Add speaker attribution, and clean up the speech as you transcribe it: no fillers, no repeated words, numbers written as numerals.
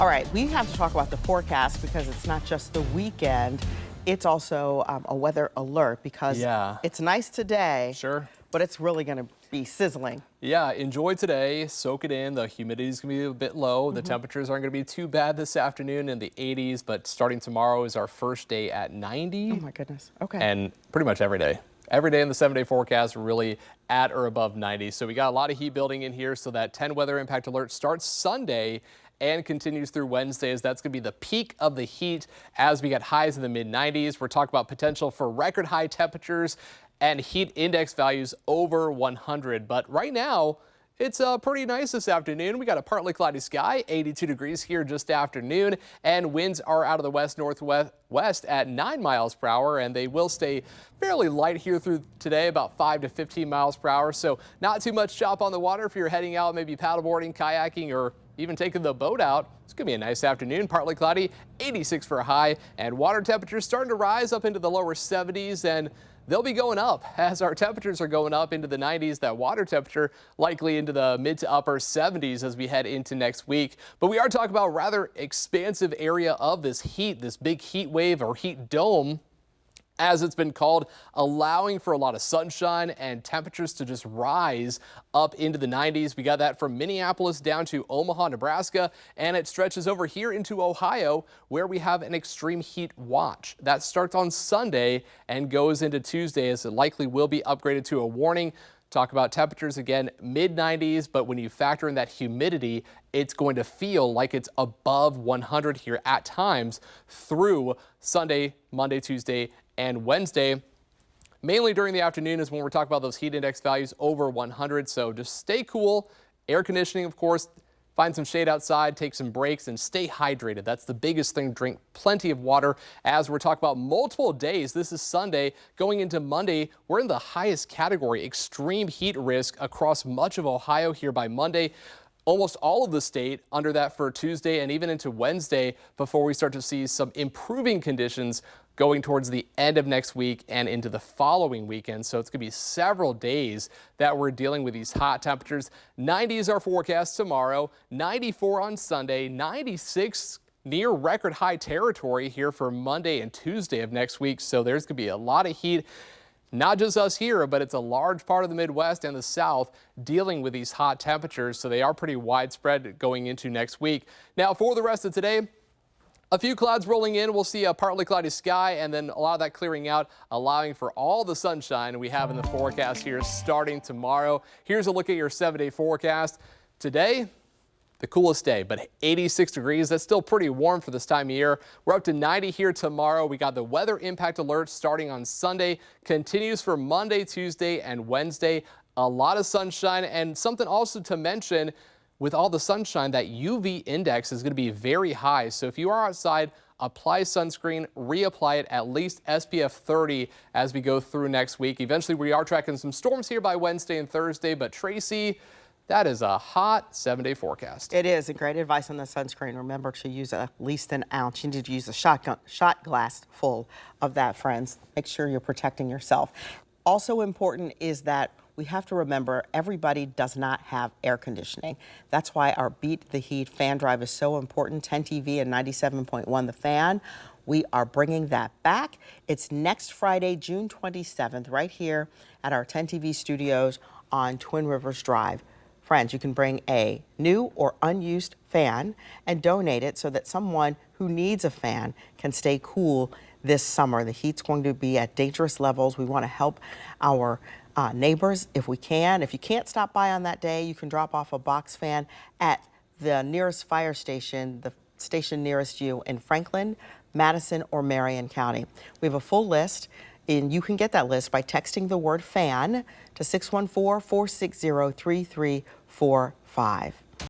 Speaker 1: All right, we have to talk about the forecast because it's not just the weekend, it's also a weather alert because
Speaker 2: Yeah.
Speaker 1: it's nice today,
Speaker 2: Sure.
Speaker 1: but it's really going to be sizzling.
Speaker 2: Yeah, enjoy today, soak it in. The humidity is going to be a bit low. The temperatures aren't going to be too bad this afternoon in the 80s, but starting tomorrow is our first day at 90.
Speaker 1: Oh my goodness. Okay.
Speaker 2: And pretty much every day. Every day in the 7-day forecast really at or above 90. So we got a lot of heat building in here. So that 10 weather impact alert starts Sunday and continues through Wednesday, as that's going to be the peak of the heat as we get highs in the mid 90s. We're talking about potential for record high temperatures and heat index values over 100. But right now, it's pretty nice this afternoon. We got a partly cloudy sky, 82 degrees here just afternoon, and winds are out of the west-northwest at 9 miles per hour, and they will stay fairly light here through today, about 5 to 15 miles per hour. So not too much chop on the water if you're heading out, maybe paddleboarding, kayaking, or even taking the boat out. It's going to be a nice afternoon, partly cloudy, 86 for a high, and water temperatures starting to rise up into the lower 70s, and they'll be going up as our temperatures are going up into the 90s. That water temperature likely into the mid to upper 70s as we head into next week. But we are talking about a rather expansive area of this heat, this big heat wave or heat dome, as it's been called, allowing for a lot of sunshine and temperatures to just rise up into the 90s. We got that from Minneapolis down to Omaha, Nebraska, and it stretches over here into Ohio, where we have an extreme heat watch. That starts on Sunday and goes into Tuesday, as it likely will be upgraded to a warning. Talk about temperatures again, mid 90s, but when you factor in that humidity, it's going to feel like it's above 100 here at times through Sunday, Monday, Tuesday, and Wednesday. Mainly during the afternoon is when we're talking about those heat index values over 100. So just stay cool. Air conditioning, of course. Find some shade outside, take some breaks, and stay hydrated. That's the biggest thing. Drink plenty of water. As we're talking about multiple days, this is Sunday. Going into Monday, we're in the highest category, extreme heat risk across much of Ohio here by Monday. Almost all of the state under that for Tuesday and even into Wednesday before we start to see some improving conditions going towards the end of next week and into the following weekend. So it's going to be several days that we're dealing with these hot temperatures. 90 is our forecast tomorrow, 94 on Sunday, 96 near record high territory here for Monday and Tuesday of next week. So there's going to be a lot of heat. Not just us here, but it's a large part of the Midwest and the South dealing with these hot temperatures. So they are pretty widespread going into next week. Now for the rest of today, a few clouds rolling in. We'll see a partly cloudy sky and then a lot of that clearing out, allowing for all the sunshine we have in the forecast here starting tomorrow. Here's a look at your 7-day forecast. Today, the coolest day, but 86 degrees. That's still pretty warm for this time of year. We're up to 90 here tomorrow. We got the weather impact alert starting on Sunday, continues for Monday, Tuesday, and Wednesday. A lot of sunshine, and something also to mention, with all the sunshine, that UV index is going to be very high. So if you are outside, apply sunscreen, reapply it, at least SPF 30 as we go through next week. Eventually, we are tracking some storms here by Wednesday and Thursday, but Tracy, that is a hot 7-day forecast.
Speaker 1: It is, and great advice on the sunscreen. Remember to use at least an ounce. You need to use a shot glass full of that, friends. Make sure you're protecting yourself. Also important is that we have to remember everybody does not have air conditioning. That's why our Beat the Heat fan drive is so important. 10 TV and 97.1 The Fan. We are bringing that back. It's next Friday, June 27th, right here at our 10 TV studios on Twin Rivers Drive. Friends, you can bring a new or unused fan and donate it so that someone who needs a fan can stay cool this summer. The heat's going to be at dangerous levels. We want to help our neighbors if we can. If you can't stop by on that day, you can drop off a box fan at the nearest fire station, the station nearest you in Franklin, Madison, or Marion County. We have a full list, and you can get that list by texting the word FAN to 614-460-3345.